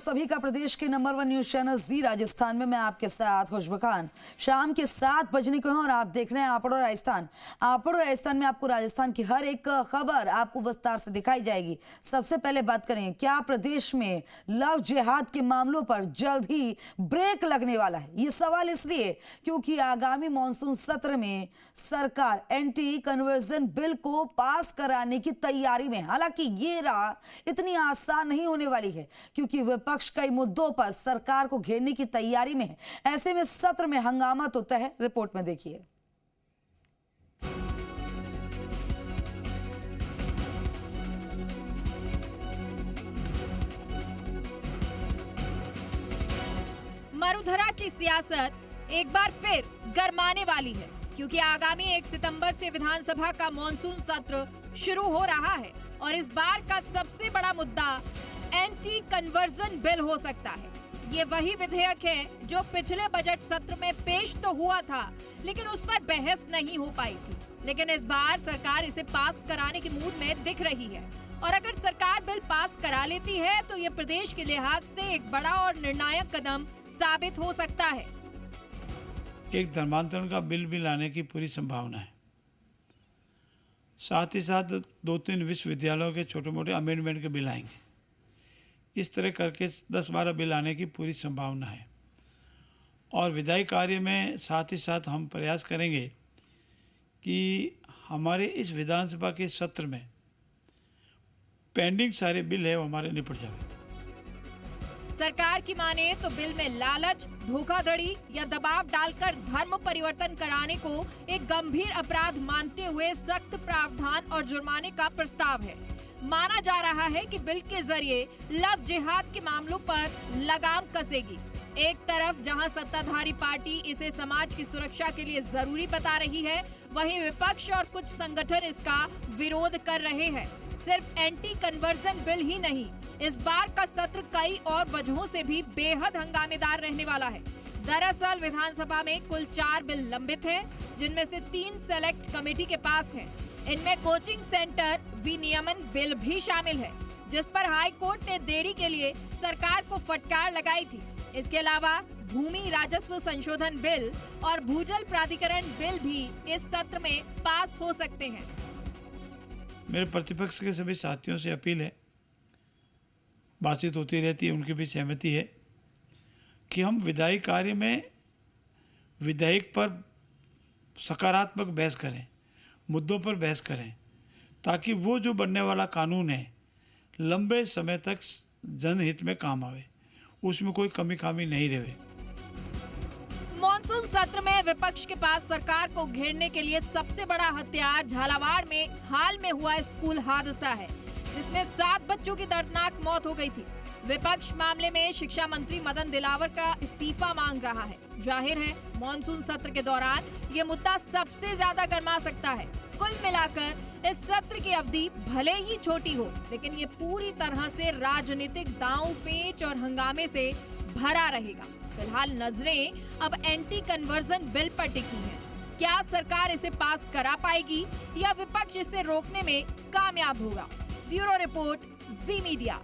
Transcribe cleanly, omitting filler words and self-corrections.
सभी का प्रदेश के नंबर 1 न्यूज चैनल जी राजस्थान में मैं आपके साथ खुशबू खान। शाम के 7 बजने को हैं और आप देख रहे हैं आपड़ो राजस्थान। आपड़ो राजस्थान में आपको राजस्थान की हर एक खबर आपको विस्तार से दिखाई जाएगी। सबसे पहले बात करें, क्या प्रदेश में लव जिहाद के मामलों पर जल्द ही ब्रेक लगने वाला है? ये सवाल इसलिए क्योंकि आगामी मानसून सत्र में सरकार एंटी कन्वर्जन बिल को पास कराने की तैयारी में। हालांकि ये राह इतनी आसान नहीं होने वाली है क्योंकि विपक्ष कई मुद्दों पर सरकार को घेरने की तैयारी में है। ऐसे में सत्र में हंगामा तो तय है। रिपोर्ट में देखिए। मरुधरा की सियासत एक बार फिर गरमाने वाली है क्योंकि आगामी 1 सितंबर से विधानसभा का मॉनसून सत्र शुरू हो रहा है और इस बार का सबसे बड़ा मुद्दा एंटी कन्वर्जन बिल हो सकता है। ये वही विधेयक है जो पिछले बजट सत्र में पेश तो हुआ था लेकिन उस पर बहस नहीं हो पाई थी। लेकिन इस बार सरकार इसे पास कराने के मूड में दिख रही है और अगर सरकार बिल पास करा लेती है तो ये प्रदेश के लिहाज से एक बड़ा और निर्णायक कदम साबित हो सकता है। एक धर्मांतरण का बिल भी लाने की पूरी संभावना है। साथ ही साथ 2-3 विश्वविद्यालयों के छोटे मोटे अमेंडमेंट के बिल आएंगे। इस तरह करके 10-12 बिल आने की पूरी संभावना है और विधायी कार्य में साथ ही साथ हम प्रयास करेंगे कि हमारे इस विधानसभा के सत्र में पेंडिंग सारे बिल है वो हमारे निपट जाए। सरकार की माने तो बिल में लालच, धोखाधड़ी या दबाव डालकर धर्म परिवर्तन कराने को एक गंभीर अपराध मानते हुए सख्त प्रावधान और जुर्माने का प्रस्ताव है। माना जा रहा है कि बिल के जरिए लव जिहाद के मामलों पर लगाम कसेगी। एक तरफ जहां सत्ताधारी पार्टी इसे समाज की सुरक्षा के लिए जरूरी बता रही है, वहीं विपक्ष और कुछ संगठन इसका विरोध कर रहे हैं। सिर्फ एंटी कन्वर्जन बिल ही नहीं, इस बार का सत्र कई और वजहों से भी बेहद हंगामेदार रहने वाला है। दरअसल विधानसभा में कुल 4 बिल लंबित हैं, जिनमें से 3 सेलेक्ट कमेटी के पास हैं। इनमें कोचिंग सेंटर विनियमन बिल भी शामिल है, जिस पर हाई कोर्ट ने देरी के लिए सरकार को फटकार लगाई थी। इसके अलावा भूमि राजस्व संशोधन बिल और भूजल प्राधिकरण बिल भी इस सत्र में पास हो सकते हैं। मेरे प्रतिपक्ष के सभी साथियों से अपील है, बातचीत होती रहती है, उनकी भी सहमति है कि हम विधायी कार्य में विधेयक पर सकारात्मक बहस करें, मुद्दों पर बहस करें, ताकि वो जो बनने वाला कानून है लंबे समय तक जनहित में काम आवे, उसमें कोई कमी खामी नहीं रहे। मॉनसून सत्र में विपक्ष के पास सरकार को घेरने के लिए सबसे बड़ा हथियार झालावाड़ में हाल में हुआ स्कूल हादसा है, जिसमें 7 बच्चों की दर्दनाक मौत हो गई थी। विपक्ष मामले में शिक्षा मंत्री मदन दिलावर का इस्तीफा मांग रहा है। जाहिर है मॉनसून सत्र के दौरान ये मुद्दा सबसे ज्यादा गर्मा सकता है। कुल मिलाकर इस सत्र की अवधि भले ही छोटी हो, लेकिन ये पूरी तरह से राजनीतिक दांव पेच और हंगामे से भरा रहेगा। फिलहाल नजरें अब एंटी कन्वर्जन बिल पर टिकी हैं। क्या सरकार इसे पास करा पाएगी या विपक्ष इसे रोकने में कामयाब होगा? ब्यूरो रिपोर्ट, जी मीडिया।